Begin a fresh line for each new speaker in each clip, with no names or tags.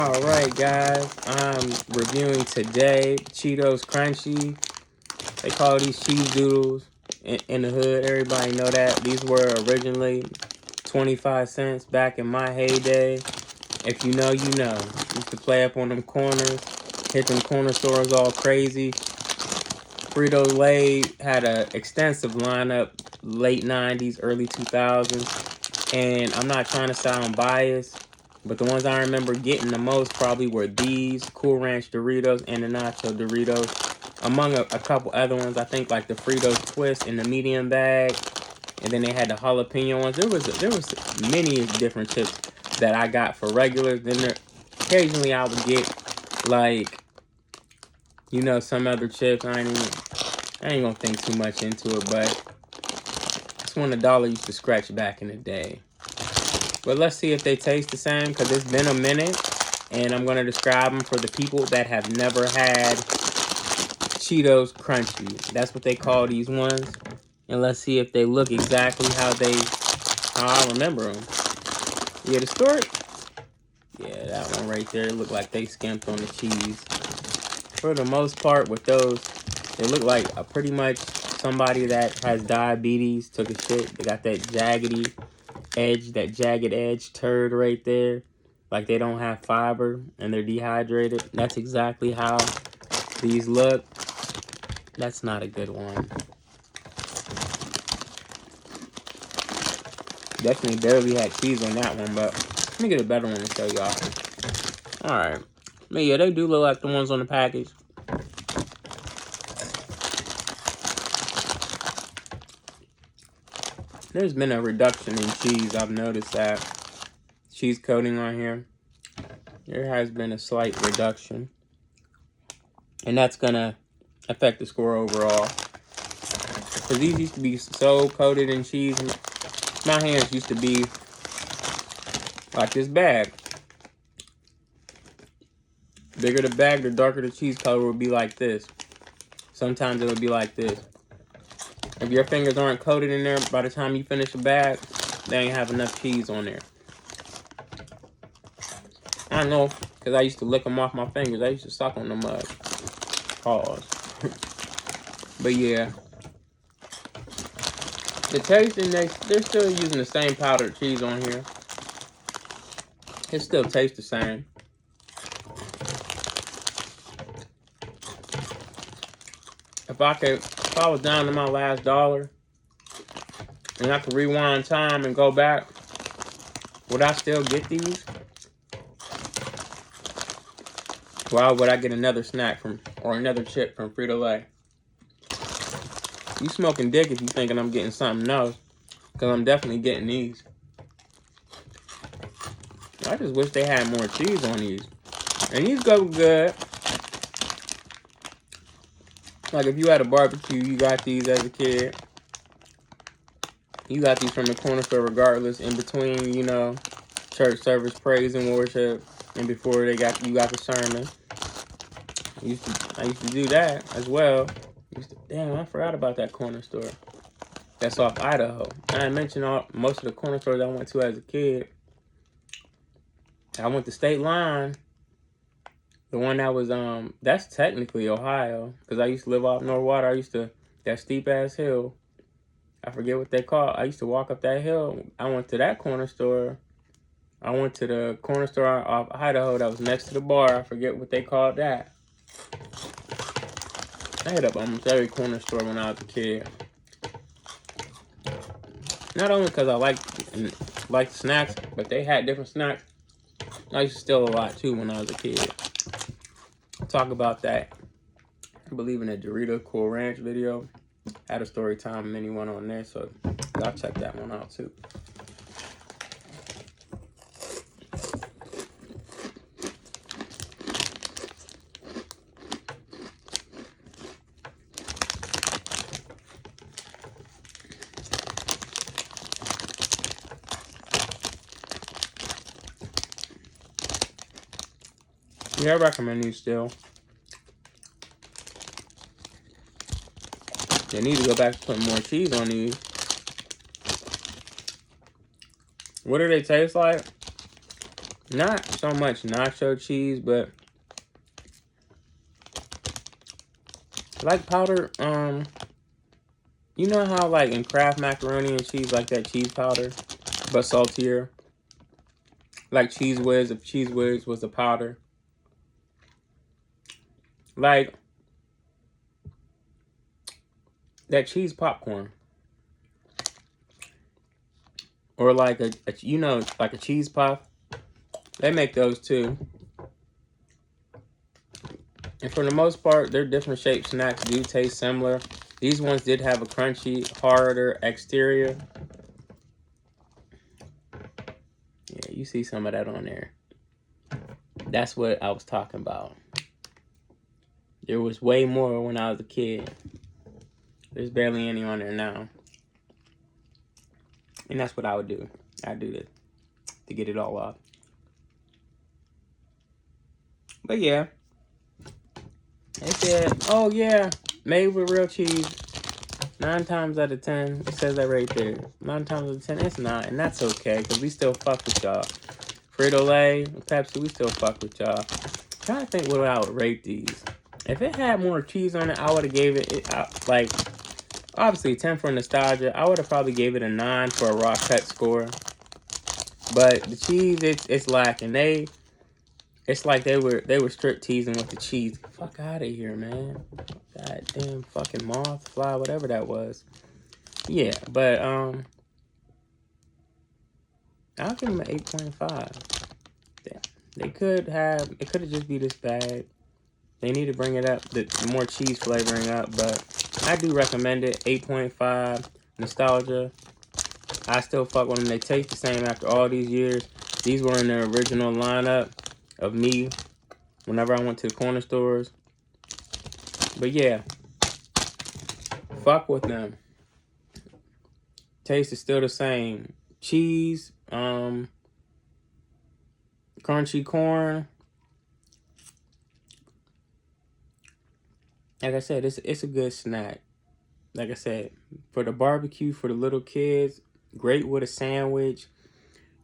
Alright guys, I'm reviewing today Cheetos Crunchy. They call these cheese doodles in the hood. Everybody know that. These were originally 25 cents back in my heyday. If you know, you know. Used to play up on them corners, hit them corner stores all crazy. Frito-Lay had an extensive lineup, late 90s, early 2000s. And I'm not trying to sound biased, but the ones I remember getting the most probably were these, Cool Ranch Doritos and the Nacho Doritos, among a couple other ones. I think like the Fritos Twist in the medium bag, and then they had the jalapeno ones. There was many different chips that I got for regulars. Then occasionally I would get like, you know, some other chips. I ain't gonna think too much into it, but it's when $1 used to scratch back in the day. But let's see if they taste the same, because it's been a minute, and I'm gonna describe them for the people that have never had Cheetos Crunchy. That's what they call these ones. And let's see if they look exactly how I remember them. Yeah, the story. Yeah, that one right there looked like they skimped on the cheese. For the most part, with those, they look like pretty much somebody that has diabetes took a shit. They got that jaggedy edge, that jagged edge turd right there. Like they don't have fiber and they're dehydrated. That's exactly how these look. That's not a good one. Definitely barely had cheese on that one, but let me get a better one to show y'all. Alright. But yeah, they do look like the ones on the package. There's been a reduction in cheese. I've noticed that. Cheese coating on here. There has been a slight reduction. And that's going to affect the score overall. Because these used to be so coated in cheese. My hands used to be like this bag. Bigger the bag, the darker the cheese color would be like this. Sometimes it would be like this. If your fingers aren't coated in there by the time you finish the bag, they ain't have enough cheese on there. I know, because I used to lick them off my fingers. I used to suck on the mug. Pause. But yeah. The taste, and they're still using the same powdered cheese on here. It still tastes the same. If I was down to my last dollar, and I could rewind time and go back, would I still get these? Why would I get another snack or another chip from Frito-Lay? You smoking dick if you thinking I'm getting something else, because I'm definitely getting these. I just wish they had more cheese on these. And these go good. Like if you had a barbecue, you got these as a kid. You got these from the corner store regardless, in between, you know, church service, praise and worship, and before you got the sermon. I used to do that as well. Damn, I forgot about that corner store. That's off Idaho. I didn't mention most of the corner stores I went to as a kid. I went to State Line. The one that was, that's technically Ohio. Because I used to live off North Water. That steep ass hill. I forget what they call it. I used to walk up that hill. I went to that corner store. I went to the corner store off Idaho that was next to the bar. I forget what they called that. I hit up almost every corner store when I was a kid. Not only because I liked snacks, but they had different snacks. I used to steal a lot too when I was a kid. Talk about that. I believe in a Dorito Cool Ranch video. Had a story time mini one on there, so y'all check that one out too. Yeah, I recommend these still. They need to go back to putting more cheese on these. What do they taste like? Not so much nacho cheese, but like powder, you know how like in Kraft macaroni and cheese, like that cheese powder, but saltier? Like Cheese Whiz, if Cheese Whiz was a powder. Like that cheese popcorn. Or like a you know, like a cheese puff. They make those too. And for the most part, their different shaped snacks do taste similar. These ones did have a crunchy, harder exterior. Yeah, you see some of that on there. That's what I was talking about. There was way more when I was a kid. There's barely any on there now. And that's what I would do. I'd do this to get it all off. But yeah. They said, oh yeah, made with real cheese. 9 times out of 10, it says that right there. 9 times out of 10, it's not. And that's okay, because we still fuck with y'all. Frito-Lay, Pepsi, we still fuck with y'all. I'm trying to think what I would rate these. If it had more cheese on it, I would have gave it, like, obviously 10 for nostalgia. I would have probably gave it a 9 for a raw cut score. But the cheese, it's lacking. It's like they were strip teasing with the cheese. Fuck out of here, man. Goddamn fucking moth, fly, whatever that was. Yeah, but I'll give them an 8.5. Yeah, it could have just be this bad. They need to bring it up, the more cheese flavoring up, but I do recommend it. 8.5 nostalgia. I still fuck with them. They taste the same after all these years. These were in the original lineup of me whenever I went to the corner stores. But yeah, fuck with them. Taste is still the same. Cheese, crunchy corn. Like I said, it's a good snack. Like I said, for the barbecue, for the little kids, great with a sandwich,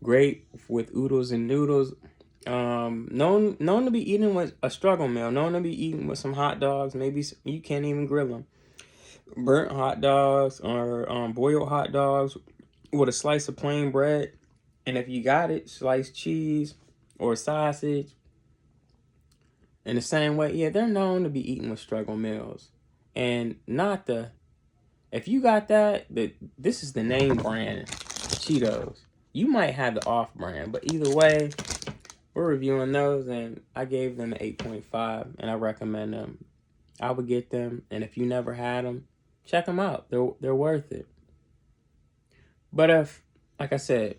great with oodles and noodles. Known to be eaten with a struggle meal. Known to be eaten with some hot dogs. Maybe you can't even grill them. Burnt hot dogs or boiled hot dogs with a slice of plain bread. And if you got it, sliced cheese or sausage. In the same way, yeah, they're known to be eaten with struggle meals. And not the, if you got that, this is the name brand, Cheetos. You might have the off brand, but either way, we're reviewing those, and I gave them an 8.5, and I recommend them. I would get them, and if you never had them, check them out. They're worth it. But if, like I said,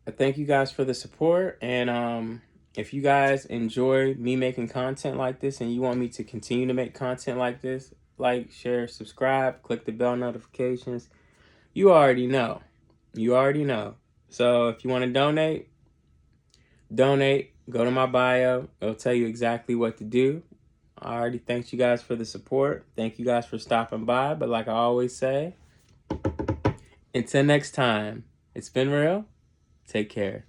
I thank you guys for the support, and if you guys enjoy me making content like this and you want me to continue to make content like this, like, share, subscribe, click the bell notifications. You already know. You already know. So if you want to donate, go to my bio. It'll tell you exactly what to do. I already thanked you guys for the support. Thank you guys for stopping by. But like I always say, until next time, it's been real. Take care.